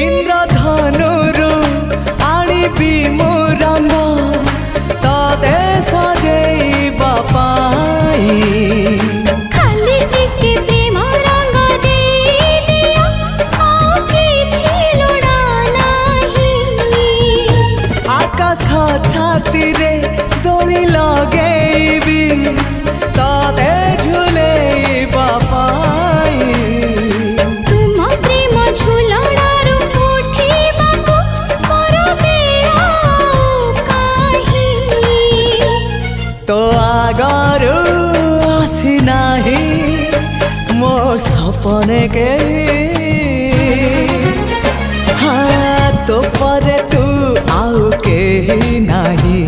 इंद्रधनुरु आनिबी मु रंग तते सजेइबा पाई खाली टिके प्रेम रंग दे दिया आ किछि लोड़ा नाही आकाश छाती रे दोली लगेबी तते झुलेइबा पाई तुम प्रेम झुलणारू उठिबाकू मोर बेला काहे तो आगरू आसी नाही मो सपने के हाँ तो परे तू आउ के नाही।